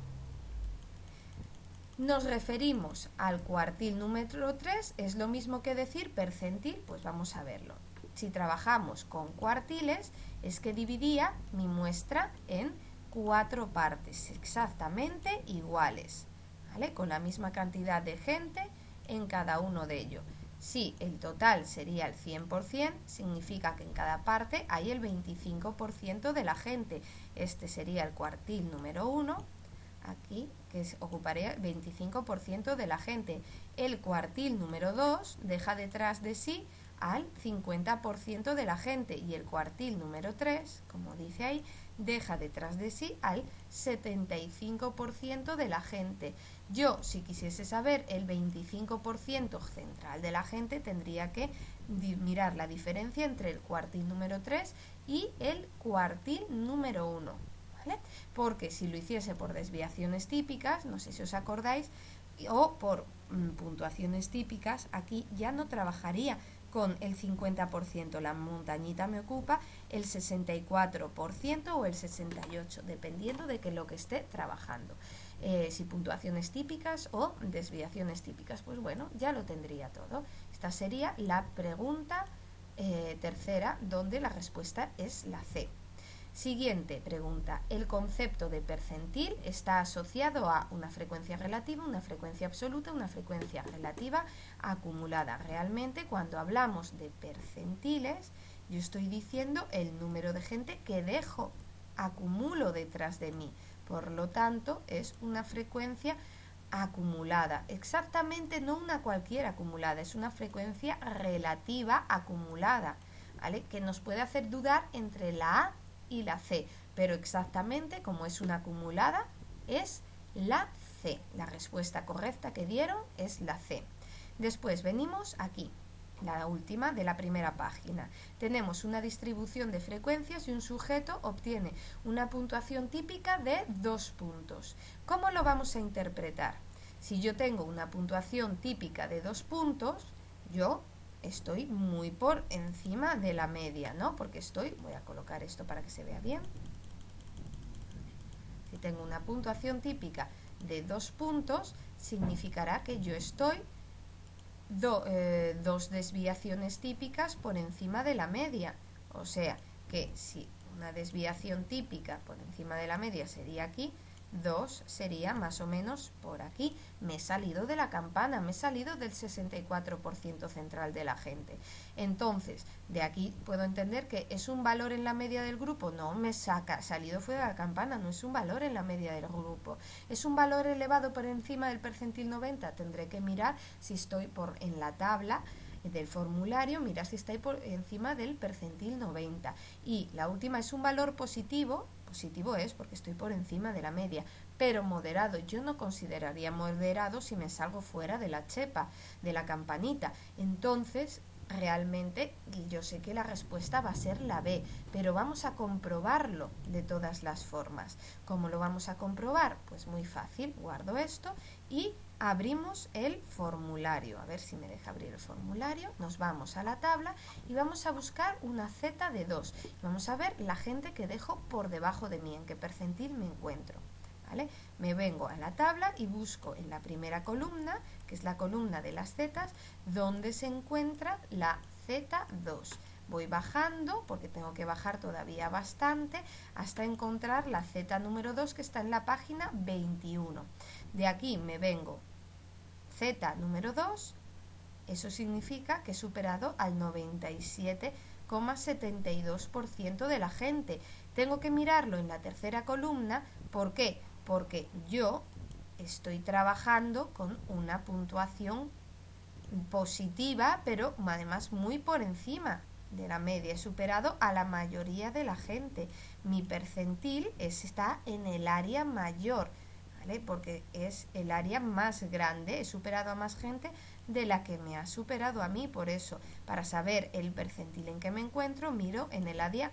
Nos referimos al cuartil número 3, es lo mismo que decir percentil, pues vamos a verlo. Si trabajamos con cuartiles, es que dividía mi muestra en 4 partes exactamente iguales, ¿vale? Con la misma cantidad de gente en cada uno de ellos. Si el total sería el 100%, significa que en cada parte hay el 25% de la gente. Este sería el cuartil número 1, aquí, que ocuparía el 25% de la gente. El cuartil número 2 deja detrás de sí al 50% de la gente, y el cuartil número 3, como dice ahí, deja detrás de sí al 75% de la gente. Yo, si quisiese saber el 25% central de la gente, tendría que mirar la diferencia entre el cuartil número 3 y el cuartil número 1, ¿vale? Porque si lo hiciese por desviaciones típicas, no sé si os acordáis, o por puntuaciones típicas, aquí ya no trabajaría con el 50%, la montañita me ocupa el 64% o el 68%, dependiendo de lo que esté trabajando. Si puntuaciones típicas o desviaciones típicas, pues bueno, ya lo tendría todo. Esta sería la pregunta tercera, donde la respuesta es la C. Siguiente pregunta. El concepto de percentil está asociado a una frecuencia relativa, una frecuencia absoluta, una frecuencia relativa acumulada. Realmente, cuando hablamos de percentiles, yo estoy diciendo el número de gente que dejo, acumulo detrás de mí. Por lo tanto, es una frecuencia acumulada. Exactamente, no una cualquiera acumulada, es una frecuencia relativa acumulada, ¿vale? Que nos puede hacer dudar entre la A y la C, pero exactamente como es una acumulada, es la C. La respuesta correcta que dieron es la C. Después venimos aquí, la última de la primera página. Tenemos una distribución de frecuencias y un sujeto obtiene una puntuación típica de 2 puntos. ¿Cómo lo vamos a interpretar? Si yo tengo una puntuación típica de 2 puntos, yo estoy muy por encima de la media, ¿no? Porque voy a colocar esto para que se vea bien. Si tengo una puntuación típica de 2 puntos, significará que yo estoy dos desviaciones típicas por encima de la media. O sea, que si una desviación típica por encima de la media sería aquí, 2 sería más o menos por aquí. Me he salido de la campana, me he salido del 64% central de la gente. Entonces, de aquí puedo entender que es un valor en la media del grupo. No, me he salido fuera de la campana, no es un valor en la media del grupo. ¿Es un valor elevado por encima del percentil 90? Tendré que mirar si estoy en la tabla del formulario, mirar si está por encima del percentil 90. Y la última es un valor positivo. Positivo es porque estoy por encima de la media, pero moderado. Yo no consideraría moderado si me salgo fuera de la chepa, de la campanita. Entonces, realmente yo sé que la respuesta va a ser la B, pero vamos a comprobarlo de todas las formas. ¿Cómo lo vamos a comprobar? Pues muy fácil, guardo esto y abrimos el formulario. A ver si me deja abrir el formulario. Nos vamos a la tabla y vamos a buscar una Z de 2. Vamos a ver la gente que dejo por debajo de mí, en qué percentil me encuentro, ¿vale? Me vengo a la tabla y busco en la primera columna, que es la columna de las zetas, donde se encuentra la Z2. Voy bajando, porque tengo que bajar todavía bastante, hasta encontrar la Z número 2, que está en la página 21. De aquí me vengo Z número 2, eso significa que he superado al 97,72% de la gente. Tengo que mirarlo en la tercera columna. ¿Por qué? Porque yo estoy trabajando con una puntuación positiva, pero además muy por encima de la media, he superado a la mayoría de la gente. Mi percentil está en el área mayor, ¿vale? Porque es el área más grande, he superado a más gente de la que me ha superado a mí. Por eso, para saber el percentil en que me encuentro, miro en el área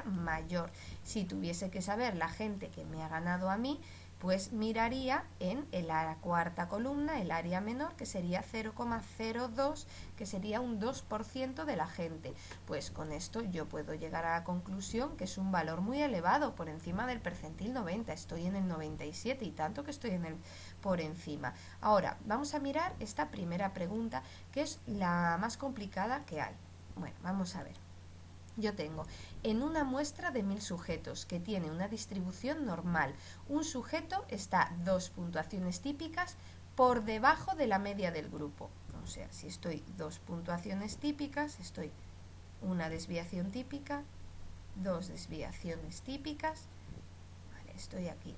mayor. Si tuviese que saber la gente que me ha ganado a mí, pues miraría en la cuarta columna, el área menor, que sería 0,02, que sería un 2% de la gente. Pues con esto yo puedo llegar a la conclusión que es un valor muy elevado, por encima del percentil 90. Estoy en el 97 y tanto que estoy por encima. Ahora, vamos a mirar esta primera pregunta, que es la más complicada que hay. Bueno, vamos a ver. Yo tengo en una muestra de 1000 sujetos que tiene una distribución normal. Un sujeto está 2 puntuaciones típicas por debajo de la media del grupo. O sea, si estoy 2 puntuaciones típicas, estoy una desviación típica, 2 desviaciones típicas. Vale, estoy aquí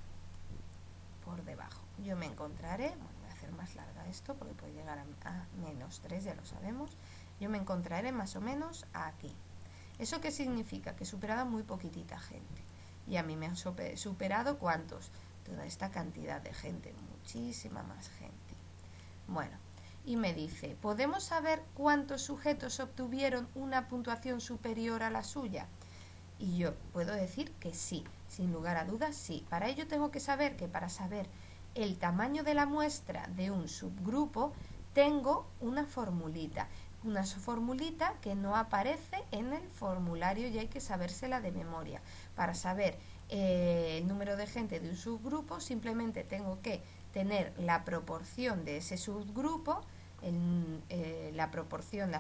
por debajo. Yo me encontraré, bueno, voy a hacer más larga esto porque puede llegar a -3, ya lo sabemos. Yo me encontraré más o menos aquí. ¿Eso qué significa? Que he superado a muy poquitita gente. Y a mí me han superado, ¿cuántos? Toda esta cantidad de gente, muchísima más gente. Bueno, y me dice, ¿podemos saber cuántos sujetos obtuvieron una puntuación superior a la suya? Y yo puedo decir que sí, sin lugar a dudas sí. Para ello tengo que saber que para saber el tamaño de la muestra de un subgrupo, tengo una formulita que no aparece en el formulario y hay que sabérsela de memoria. Para saber el número de gente de un subgrupo, simplemente tengo que tener la proporción de ese subgrupo, la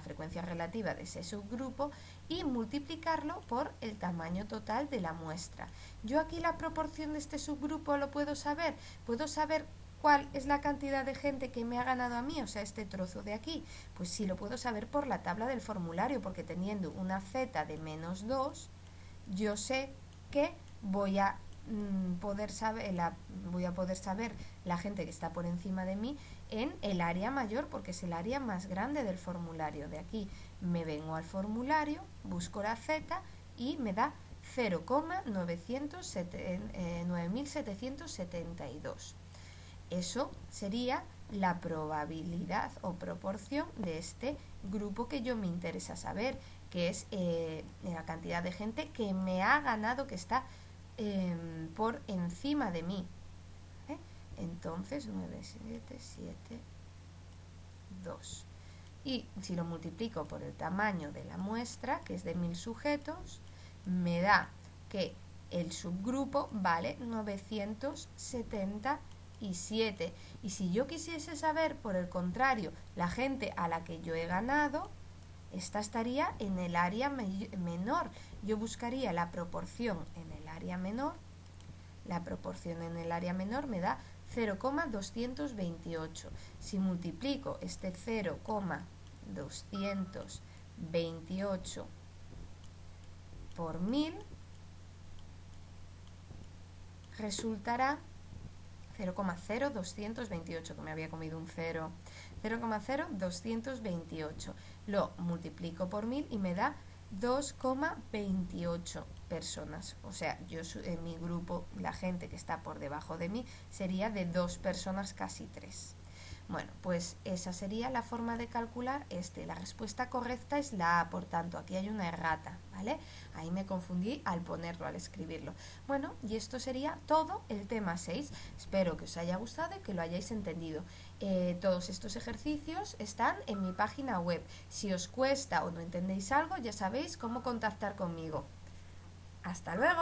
frecuencia relativa de ese subgrupo, y multiplicarlo por el tamaño total de la muestra. Yo aquí la proporción de este subgrupo lo puedo saber cuál es la cantidad de gente que me ha ganado a mí, o sea, este trozo de aquí. Pues sí, lo puedo saber por la tabla del formulario, porque teniendo una z de -2, yo sé que voy a poder saber la gente que está por encima de mí en el área mayor, porque es el área más grande del formulario. De aquí me vengo al formulario, busco la z y me da 0,9772. Eso sería la probabilidad o proporción de este grupo que yo me interesa saber, que es la cantidad de gente que me ha ganado, que está por encima de mí. Entonces, 9772. Y si lo multiplico por el tamaño de la muestra, que es de 1000 sujetos, me da que el subgrupo vale 977. Y si yo quisiese saber, por el contrario, la gente a la que yo he ganado, esta estaría en el área menor. Yo buscaría la proporción en el área menor. La proporción en el área menor me da 0,228. Si multiplico este 0,228 por 1000, resultará 0,0228, que me había comido un 0, 0,0228. Lo multiplico por 1000 y me da 2,28 personas. O sea, yo en mi grupo, la gente que está por debajo de mí sería de 2 personas, casi 3. Bueno, pues esa sería la forma de calcular La respuesta correcta es la A, por tanto, aquí hay una errata, ¿vale? Ahí me confundí al ponerlo, al escribirlo. Bueno, y esto sería todo el tema 6. Espero que os haya gustado y que lo hayáis entendido. Todos estos ejercicios están en mi página web. Si os cuesta o no entendéis algo, ya sabéis cómo contactar conmigo. ¡Hasta luego!